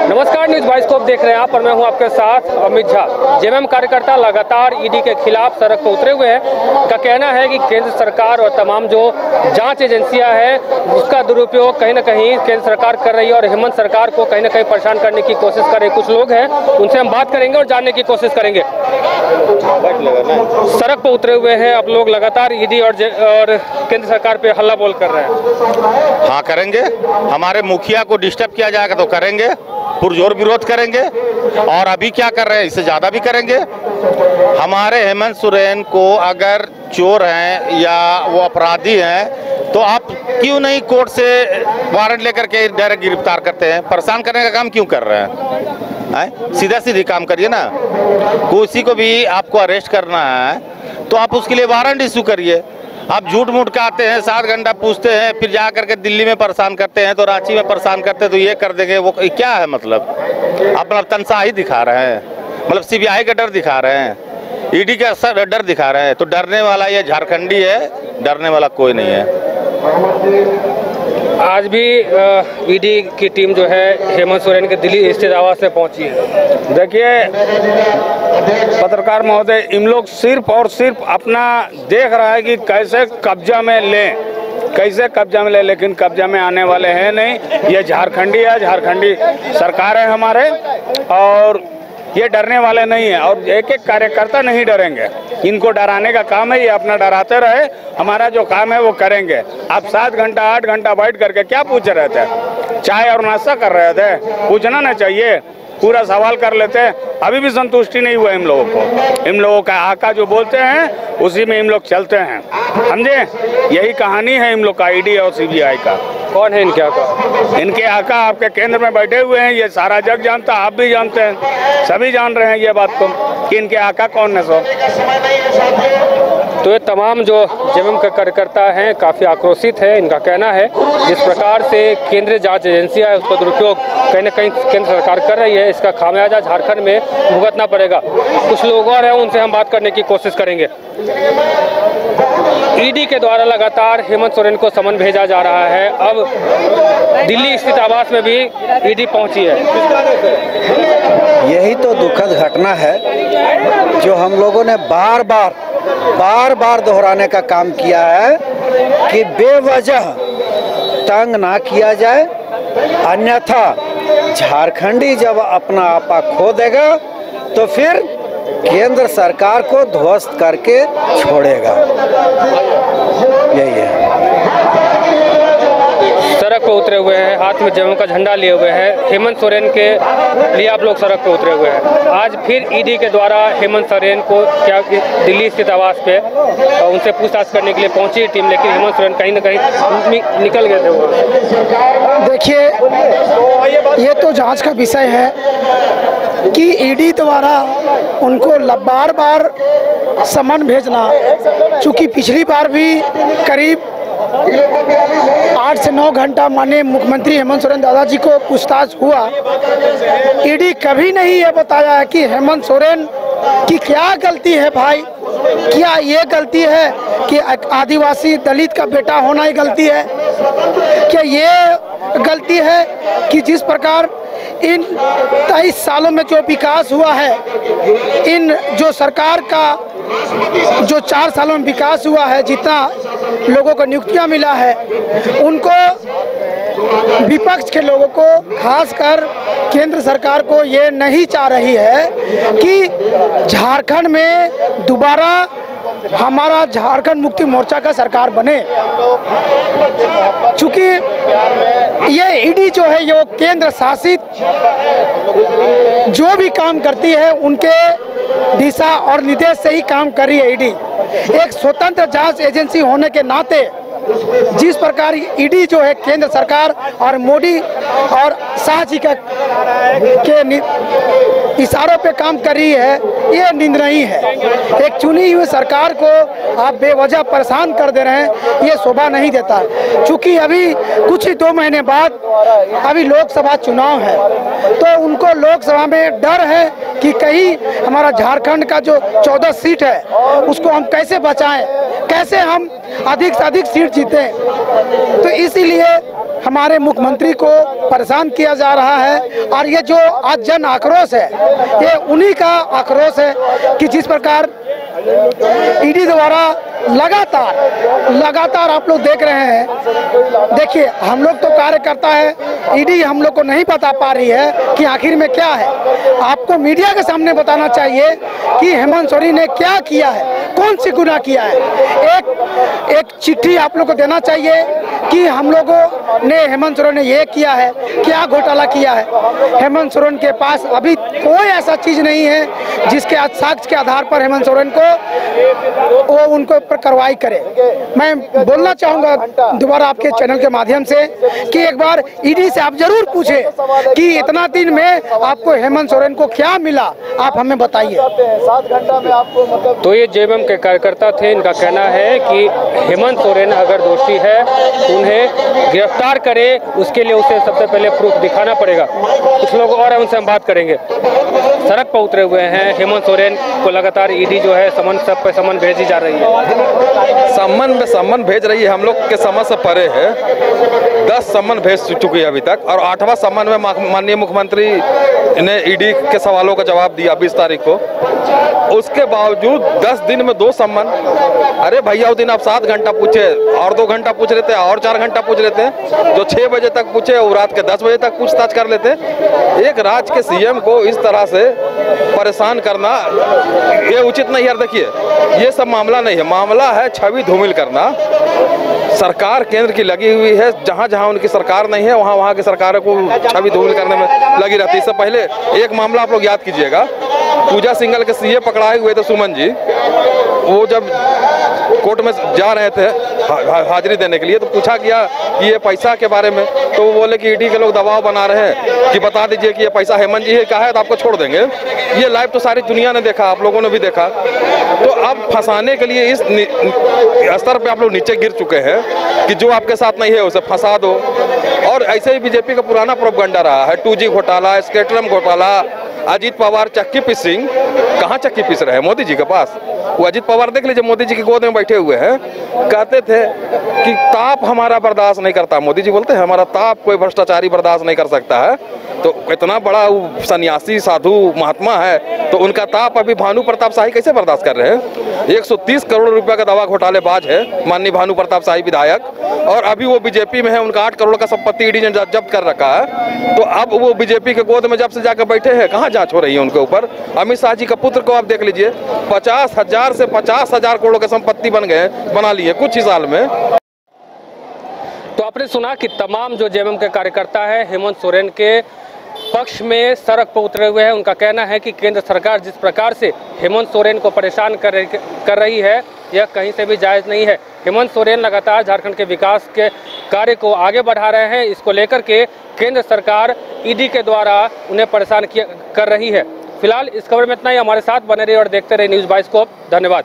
नमस्कार, news bioscope देख रहे हैं आप और मैं हूं आपके साथ अमित झा। जेएमएम कार्यकर्ता लगातार ईडी के खिलाफ सड़क पर उतरे हुए हैं। का कहना है कि केंद्र सरकार और तमाम जो जांच एजेंसियां हैं उसका दुरुपयोग कहीं ना कहीं केंद्र सरकार कर रही है और हेमंत सरकार को कहीं ना कहीं परेशान करने की कोशिश कर रहे कुछ लोग हैं। उनसे हम बात करेंगे और जानने की कोशिश करेंगे। सड़क पर उतरे हुए हैं अब लोग, लगातार ईडी और केंद्र सरकार पे हल्ला बोल कर रहे हैं। हाँ, करेंगे। हमारे मुखिया को डिस्टर्ब किया जाएगा तो करेंगे, पुरजोर विरोध करेंगे और अभी क्या कर रहे हैं इससे ज़्यादा भी करेंगे। हमारे हेमंत सोरेन को अगर चोर हैं या वो अपराधी हैं तो आप क्यों नहीं कोर्ट से वारंट लेकर के डायरेक्ट गिरफ्तार करते हैं? परेशान करने का काम क्यों कर रहे हैं? सीधा सीधी काम करिए ना। किसी को भी आपको अरेस्ट करना है तो आप उसके लिए वारंट इशू करिए। आप झूठ मूठ का आते हैं, 7 घंटा पूछते हैं, फिर जा करके दिल्ली में परेशान करते हैं, तो रांची में परेशान करते हैं, तो ये कर देंगे वो क्या है मतलब? आप मतलब तनशाही दिखा रहे हैं, मतलब सीबीआई का डर दिखा रहे हैं, ईडी का डर दिखा रहे हैं। तो डरने वाला ये झारखंडी है, डरने वाला कोई नहीं है। आज भी ईडी की टीम जो है हेमंत सोरेन के दिल्ली स्थित आवास में पहुंची है। देखिए पत्रकार महोदय, इन लोग सिर्फ और सिर्फ अपना देख रहा है कि कैसे कब्जा में लें, कैसे कब्जा में ले, लेकिन कब्जा में आने वाले हैं नहीं। ये झारखंडी है, झारखंडी सरकार है हमारे, और ये डरने वाले नहीं है। और एक एक कार्यकर्ता नहीं डरेंगे, इनको डराने का काम है, ये अपना डराते रहे। हमारा जो काम है वो करेंगे। आप 7 घंटा 8 घंटा बैठ करके क्या पूछ रहे थे? चाय और नाश्ता कर रहे थे? पूछना ना चाहिए, पूरा सवाल कर लेते हैं। अभी भी संतुष्टि नहीं हुआ इन लोगों को। इन लोगों का आका जो बोलते हैं उसी में इन लोग चलते हैं, समझे? यही कहानी है इन लोग का, ईडी और सीबीआई का। कौन है इनके आका? इनके आका आपके केंद्र में बैठे हुए हैं, ये सारा जग जानता है, आप भी जानते हैं, सभी जान रहे हैं ये बात को कि इनके आका कौन है। तो ये तमाम जो जेएमएम के कार्यकर्ता हैं काफ़ी आक्रोशित है। इनका कहना है जिस प्रकार से केंद्रीय जांच एजेंसियां है उसका दुरुपयोग कहीं ना कहीं केंद्र सरकार कर रही है, इसका खामियाजा झारखंड में भुगतना पड़ेगा। कुछ लोग और हैं, उनसे हम बात करने की कोशिश करेंगे। ईडी के द्वारा लगातार हेमंत सोरेन को समन भेजा जा रहा है। अब दिल्ली स्थित आवास में भी ईडी पहुंची है। यही तो दुखद घटना है जो हम लोगों ने बार बार दोहराने का काम किया है कि बेवजह तंग ना किया जाए, अन्यथा झारखंडी जब अपना आपा खो देगा तो फिर केंद्र सरकार को ध्वस्त करके छोड़ेगा। यही है। सड़क पर उतरे हुए हैं, हाथ में जेएमएम का झंडा लिए हुए हैं। हेमंत सोरेन के लिए आप लोग सड़क पर उतरे हुए हैं। आज फिर ईडी के द्वारा हेमंत सोरेन को क्या दिल्ली स्थित आवास पे उनसे पूछताछ करने के लिए पहुंची टीम, लेकिन हेमंत सोरेन कहीं ना कहीं निकल गए थे वो। देखिए, ये तो जांच का विषय है कि ईडी द्वारा उनको बार बार समन भेजना, चूँकि पिछली बार भी करीब 8 से 9 घंटा माननीय मुख्यमंत्री हेमंत सोरेन दादाजी को पूछताछ हुआ। ईडी कभी नहीं ये बताया है कि हेमंत सोरेन की क्या गलती है भाई। क्या ये गलती है कि आदिवासी दलित का बेटा होना ही गलती है? क्या ये गलती है कि जिस प्रकार इन 23 सालों में जो विकास हुआ है, इन जो सरकार का जो 4 सालों में विकास हुआ है, जितना लोगों को नियुक्तियां मिला है, उनको विपक्ष के लोगों को, खासकर केंद्र सरकार को ये नहीं चाह रही है कि झारखंड में दोबारा हमारा झारखंड मुक्ति मोर्चा का सरकार बने। चूँकि ये ईडी जो है ये केंद्र शासित जो भी काम करती है उनके दिशा और निर्देश से ही काम कर रही है ईडी। एक स्वतंत्र जांच एजेंसी होने के नाते जिस प्रकार ईडी जो है केंद्र सरकार और मोदी और शाह जी के इशारों पे काम कर रही है, ये निंदनीय है। एक चुनी हुई सरकार को आप बेवजह परेशान कर दे रहे हैं, ये शोभा नहीं देता। चूँकि अभी कुछ ही 2 महीने बाद अभी लोकसभा चुनाव है, तो उनको लोकसभा में डर है कि कहीं हमारा झारखंड का जो 14 सीट है उसको हम कैसे बचाएं, कैसे हम अधिक से अधिक सीट जीतें। तो इसीलिए हमारे मुख्यमंत्री को परेशान किया जा रहा है। और ये जो आज जन आक्रोश है, ये उन्हीं का आक्रोश है कि जिस प्रकार ईडी द्वारा लगातार आप लोग देख रहे हैं। देखिए, हम लोग तो कार्यकर्ता है, ईडी हम लोग को नहीं बता पा रही है कि आखिर में क्या है। आपको मीडिया के सामने बताना चाहिए कि हेमंत सोरेन ने क्या किया है, कौन सी गुनाह किया है। एक चिट्ठी आप लोग को देना चाहिए कि हम लोगों ने हेमंत सोरेन ने ये किया है, क्या घोटाला किया है। हेमंत सोरेन के पास अभी कोई ऐसा चीज नहीं है जिसके साक्ष्य के आधार पर हेमंत सोरेन को वो उनको ऊपर कार्रवाई करे। मैं बोलना चाहूंगा दोबारा आपके चैनल के माध्यम से कि एक बार ईडी से आप जरूर पूछें कि इतना दिन में आपको हेमंत सोरेन को क्या मिला, आप हमें बताइए। 7 घंटा में आपको मतलब तो ये जेएमएम के कार्यकर्ता थे, इनका कहना है कि हेमंत सोरेन अगर दोषी है उन्हें गिरफ्तार करे, उसके लिए उसे सबसे पहले प्रूफ दिखाना पड़ेगा। कुछ लोग और हैं, उनसे हम बात करेंगे। सड़क पर उतरे हुए हैं हेमंत सोरेन को लगातार ईडी जो है समन भेजी जा रही है। सम्मन भेज रही है, हम लोग के समझ से परे है। 10 सम्मन भेज चुकी है अभी तक, और 8वां सम्मन में माननीय मुख्यमंत्री ने ईडी के सवालों का जवाब दिया 20 तारीख को। उसके बावजूद 10 दिन में 2 सम्मन। अरे भैया, उस दिन आप 7 घंटा पूछे और 2 घंटा पूछ लेते और 4 घंटा पूछ लेते, जो 6 बजे तक पूछे वो रात के 10 बजे तक पूछताछ कर लेते। एक राज्य के सीएम को इस तरह से परेशान करना ये उचित नहीं है। देखिए, ये सब मामला नहीं है, मामला है छवि धूमिल करना। सरकार केंद्र की लगी हुई है, जहां जहां उनकी सरकार नहीं है वहां की सरकारों को छवि धूमिल करने में लगी रहती है। इससे पहले एक मामला आप लोग याद कीजिएगा, पूजा सिंघल के सीए पकड़ाए हुए थे सुमन जी। वो जब कोर्ट में जा रहे थे हाजिरी देने के लिए, तो पूछा गया कि ये पैसा के बारे में, तो वो बोले कि ईडी के लोग दबाव बना रहे हैं कि बता दीजिए कि ये पैसा हेमंत जी का है तो आपको छोड़ देंगे। ये लाइव तो सारी दुनिया ने देखा, आप लोगों ने भी देखा। तो अब फंसाने के लिए इस स्तर पे आप लोग नीचे गिर चुके हैं कि जो आपके साथ नहीं है उसे फंसा दो। और ऐसे ही बीजेपी का पुराना प्रोपगंडा रहा है, 2G घोटाला, स्केटरम घोटाला। अजीत पवार चक्की पीसिंग, कहाँ चक्की पीस रहे हैं? मोदी जी के पास। वो अजीत पवार देख लीजिए, मोदी जी की गोद में बैठे हुए हैं। कहते थे कि ताप हमारा बर्दाश्त नहीं करता, मोदी जी बोलते हैं हमारा ताप कोई भ्रष्टाचारी बर्दाश्त नहीं कर सकता है। तो इतना बड़ा सन्यासी साधु महात्मा है, तो उनका ताप अभी भानु प्रताप शाही कैसे बर्दाश्त कर रहे हैं? 130 करोड़ रुपया का दवा घोटालेबाज है माननीय भानु प्रताप शाही विधायक, और अभी वो बीजेपी में है। उनका 8 करोड़ का संपत्ति ईडी ने जब्त कर रखा है। तो अब वो बीजेपी के गोद में जब से जाकर बैठे हैं, कहाँ जांच हो रही है उनके ऊपर? अमित शाह जी का पुत्र को आप देख लीजिए, 50,000 से 50,000 करोड़ की संपत्ति बना ली है कुछ ही साल में। तो आपने सुना कि तमाम जो जेएमएम के कार्यकर्ता है हेमंत सोरेन के पक्ष में सड़क पर उतरे हुए हैं। उनका कहना है कि केंद्र सरकार जिस प्रकार से हेमंत सोरेन को परेशान कर रही है, यह कहीं से भी जायज़ नहीं है। हेमंत सोरेन लगातार झारखंड के विकास के कार्य को आगे बढ़ा रहे हैं। इसको लेकर के केंद्र सरकार ईडी के द्वारा उन्हें परेशान कर रही है। फिलहाल इस खबर में इतना ही। हमारे साथ बने रहिए और देखते रहिए न्यूज़ बाइस्कोप। धन्यवाद।